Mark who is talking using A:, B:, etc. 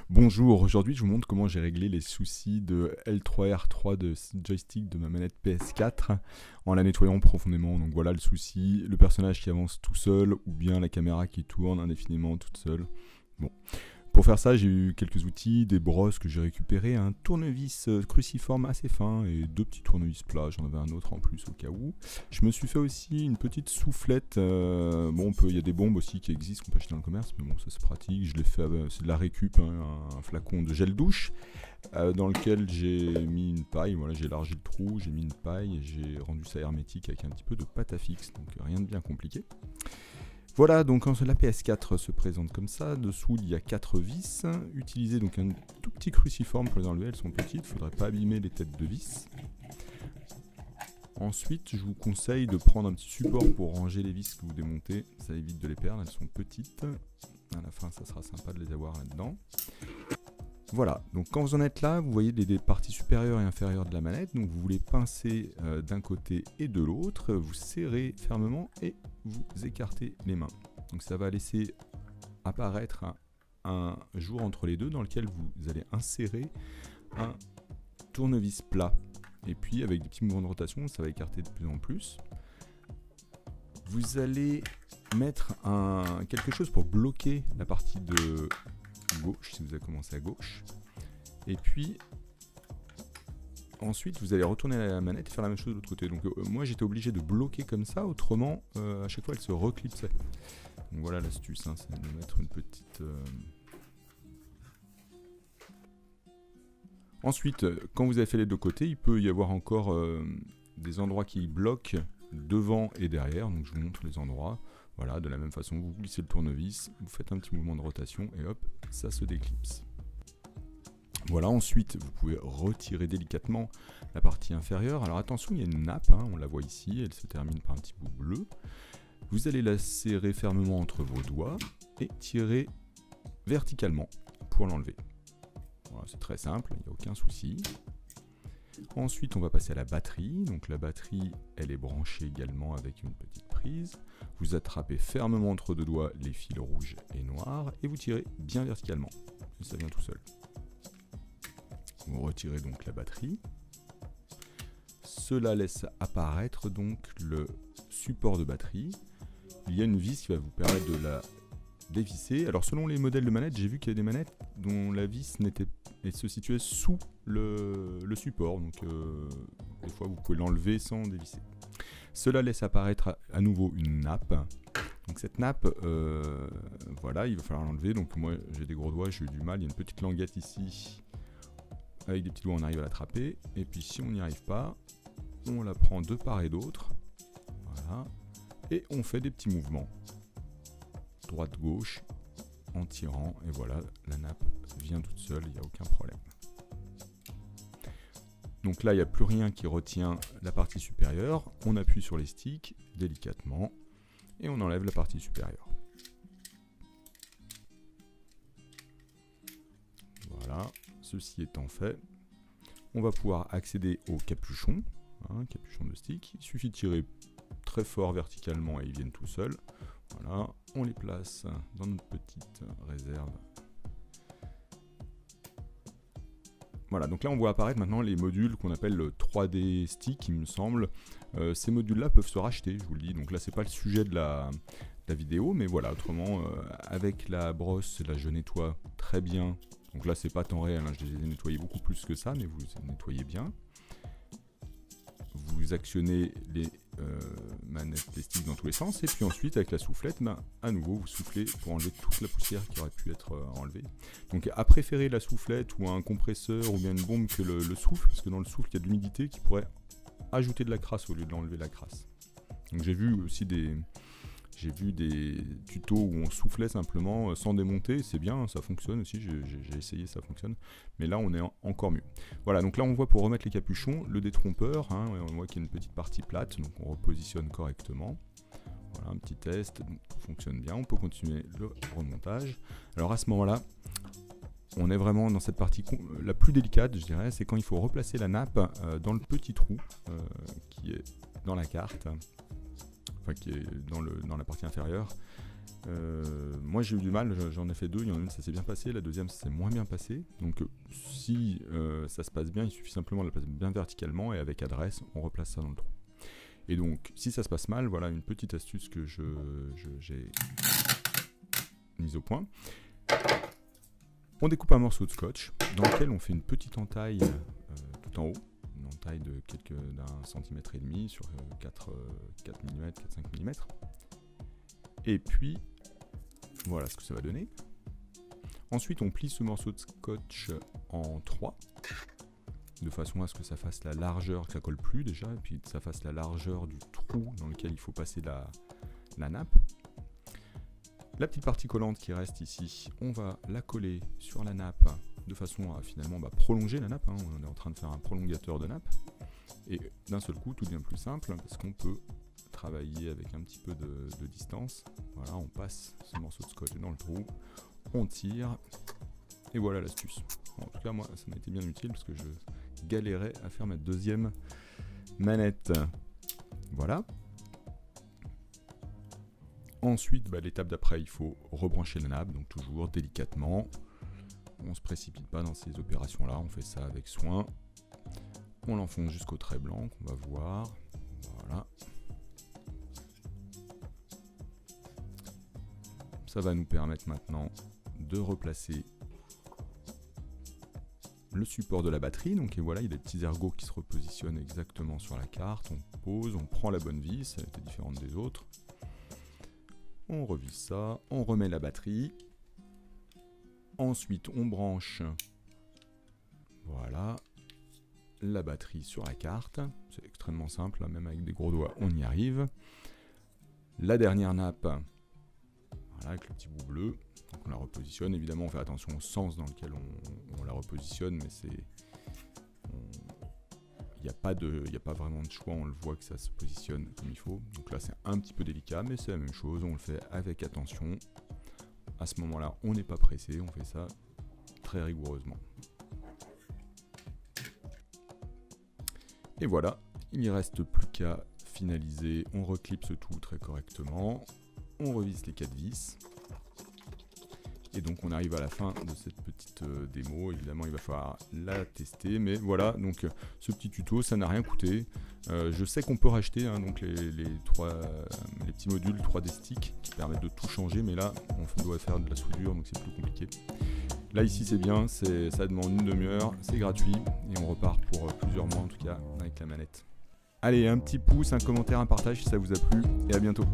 A: Bonjour, aujourd'hui je vous montre comment j'ai réglé les soucis de L3R3 de joystick de ma manette PS4 en la nettoyant profondément. Donc voilà le souci, le personnage qui avance tout seul ou bien la caméra qui tourne indéfiniment toute seule. Bon. Pour faire ça, j'ai eu quelques outils, des brosses que j'ai récupérées, un tournevis cruciforme assez fin et deux petits tournevis plats, j'en avais un autre en plus au cas où. Je me suis fait aussi une petite soufflette, bon il y a des bombes aussi qui existent, qu'on peut acheter dans le commerce, mais bon ça c'est pratique, je l'ai fait, c'est de la récup, hein, un flacon de gel douche, dans lequel j'ai mis une paille, voilà j'ai élargi le trou, j'ai mis une paille et j'ai rendu ça hermétique avec un petit peu de pâte à fixe, donc rien de bien compliqué. Voilà, donc quand la PS4 se présente comme ça, dessous il y a 4 vis, utilisez donc un tout petit cruciforme pour les enlever, elles sont petites, il ne faudrait pas abîmer les têtes de vis. Ensuite, je vous conseille de prendre un petit support pour ranger les vis que vous démontez, ça évite de les perdre, elles sont petites. À la fin, ça sera sympa de les avoir là-dedans. Voilà, donc quand vous en êtes là, vous voyez les parties supérieures et inférieures de la manette, donc vous voulez pincer d'un côté et de l'autre, vous serrez fermement et vous écartez les mains. Donc ça va laisser apparaître un jour entre les deux dans lequel vous allez insérer un tournevis plat. Et puis avec des petits mouvements de rotation, ça va écarter de plus en plus. Vous allez mettre quelque chose pour bloquer la partie de gauche, si vous avez commencé à gauche. Et puis ensuite vous allez retourner la manette et faire la même chose de l'autre côté. Donc moi j'étais obligé de bloquer comme ça, autrement à chaque fois elle se reclipsait. Donc voilà l'astuce, hein, c'est de mettre une petite... Ensuite, quand vous avez fait les deux côtés, il peut y avoir encore des endroits qui bloquent devant et derrière. Donc je vous montre les endroits. Voilà, de la même façon, vous glissez le tournevis, vous faites un petit mouvement de rotation et hop, ça se déclipse. Voilà, ensuite, vous pouvez retirer délicatement la partie inférieure. Alors attention, il y a une nappe, hein, on la voit ici, elle se termine par un petit bout bleu. Vous allez la serrer fermement entre vos doigts et tirer verticalement pour l'enlever. Voilà, c'est très simple, il n'y a aucun souci. Ensuite, on va passer à la batterie. Donc la batterie, elle est branchée également avec une petite prise. Vous attrapez fermement entre deux doigts les fils rouges et noirs et vous tirez bien verticalement. Et ça vient tout seul. Vous retirez donc la batterie. Cela laisse apparaître donc le support de batterie. Il y a une vis qui va vous permettre de la dévisser. Alors selon les modèles de manettes, j'ai vu qu'il y a des manettes dont la vis se situait sous le support. Donc des fois vous pouvez l'enlever sans dévisser. Cela laisse apparaître à nouveau une nappe. Donc cette nappe, voilà, il va falloir l'enlever. Donc moi j'ai des gros doigts, j'ai eu du mal. Il y a une petite languette ici. Avec des petits doigts on arrive à l'attraper. Et puis si on n'y arrive pas, on la prend de part et d'autre. Voilà. Et on fait des petits mouvements. Droite-gauche en tirant. Et voilà, la nappe vient toute seule, il n'y a aucun problème. Donc là, il n'y a plus rien qui retient la partie supérieure. On appuie sur les sticks délicatement et on enlève la partie supérieure. Voilà, ceci étant fait, on va pouvoir accéder au capuchon, hein, capuchon de stick. Il suffit de tirer très fort verticalement et ils viennent tout seuls. Voilà, on les place dans notre petite réserve. Voilà, donc là on voit apparaître maintenant les modules qu'on appelle le 3D stick, il me semble. Ces modules-là peuvent se racheter, je vous le dis. Donc là c'est pas le sujet de la vidéo, mais voilà, autrement avec la brosse, là je nettoie très bien. Donc là c'est pas temps réel, hein, je les ai nettoyés beaucoup plus que ça, mais vous nettoyez bien. Vous actionnez les manettes, les sticks dans tous les sens, et puis ensuite avec la soufflette, à nouveau vous soufflez pour enlever toute la poussière qui aurait pu être enlevée. Donc à préférer la soufflette ou un compresseur ou bien une bombe que le souffle, parce que dans le souffle il y a de l'humidité qui pourrait ajouter de la crasse au lieu d'enlever la crasse. Donc j'ai vu aussi des tutos où on soufflait simplement sans démonter, c'est bien, ça fonctionne aussi, j'ai essayé, ça fonctionne, mais là on est encore mieux. Voilà, donc là on voit pour remettre les capuchons, le détrompeur, hein, on voit qu'il y a une petite partie plate, donc on repositionne correctement. Voilà, un petit test, tout fonctionne bien, on peut continuer le remontage. Alors à ce moment-là, on est vraiment dans cette partie la plus délicate, je dirais, c'est quand il faut replacer la nappe dans le petit trou qui est dans la carte. Enfin, qui est dans la partie inférieure. Moi j'ai eu du mal, j'en ai fait 2, il y en a une ça s'est bien passé, la deuxième ça s'est moins bien passé. Donc si ça se passe bien, il suffit simplement de la placer bien verticalement et avec adresse, on replace ça dans le trou. Et donc si ça se passe mal, voilà une petite astuce que j'ai mise au point. On découpe un morceau de scotch dans lequel on fait une petite entaille tout en haut, une entaille de d'un centimètre et demi sur 4 mm, 4-5 mm. Et puis voilà ce que ça va donner. Ensuite on plie ce morceau de scotch en 3, de façon à ce que ça fasse la largeur, que ça colle plus déjà, et puis que ça fasse la largeur du trou dans lequel il faut passer la nappe. La petite partie collante qui reste ici, on va la coller sur la nappe de façon à finalement prolonger la nappe, hein. On est en train de faire un prolongateur de nappe. Et d'un seul coup, tout devient plus simple parce qu'on peut travailler avec un petit peu de distance. Voilà, on passe ce morceau de scotch dans le trou, on tire, et voilà l'astuce. En tout cas, moi, ça m'a été bien utile parce que je galérais à faire ma deuxième manette. Voilà. Ensuite, l'étape d'après, il faut rebrancher la nappe, donc toujours délicatement. On ne se précipite pas dans ces opérations-là, on fait ça avec soin. On l'enfonce jusqu'au trait blanc qu'on va voir. Voilà. Ça va nous permettre maintenant de replacer le support de la batterie. Donc et voilà, il y a des petits ergots qui se repositionnent exactement sur la carte. On pose, on prend la bonne vis, elle était différente des autres. On revise ça, on remet la batterie. Ensuite, on branche, voilà, la batterie sur la carte. C'est extrêmement simple, là, même avec des gros doigts, on y arrive. La dernière nappe, voilà, avec le petit bout bleu. Donc on la repositionne. Évidemment, on fait attention au sens dans lequel on la repositionne, mais c'est... Il n'y a pas vraiment de choix, on le voit que ça se positionne comme il faut. Donc là c'est un petit peu délicat, mais c'est la même chose, on le fait avec attention. À ce moment-là, on n'est pas pressé, on fait ça très rigoureusement. Et voilà, il n'y reste plus qu'à finaliser, on reclipse tout très correctement, on revise les 4 vis. Et donc on arrive à la fin de cette petite démo. Évidemment il va falloir la tester, mais voilà, donc ce petit tuto ça n'a rien coûté. Je sais qu'on peut racheter donc les petits modules 3D stick qui permettent de tout changer, mais là on doit faire de la soudure donc c'est plus compliqué. Là ici c'est bien, ça demande une demi-heure, c'est gratuit et on repart pour plusieurs mois en tout cas avec la manette. Allez, un petit pouce, un commentaire, un partage si ça vous a plu et à bientôt.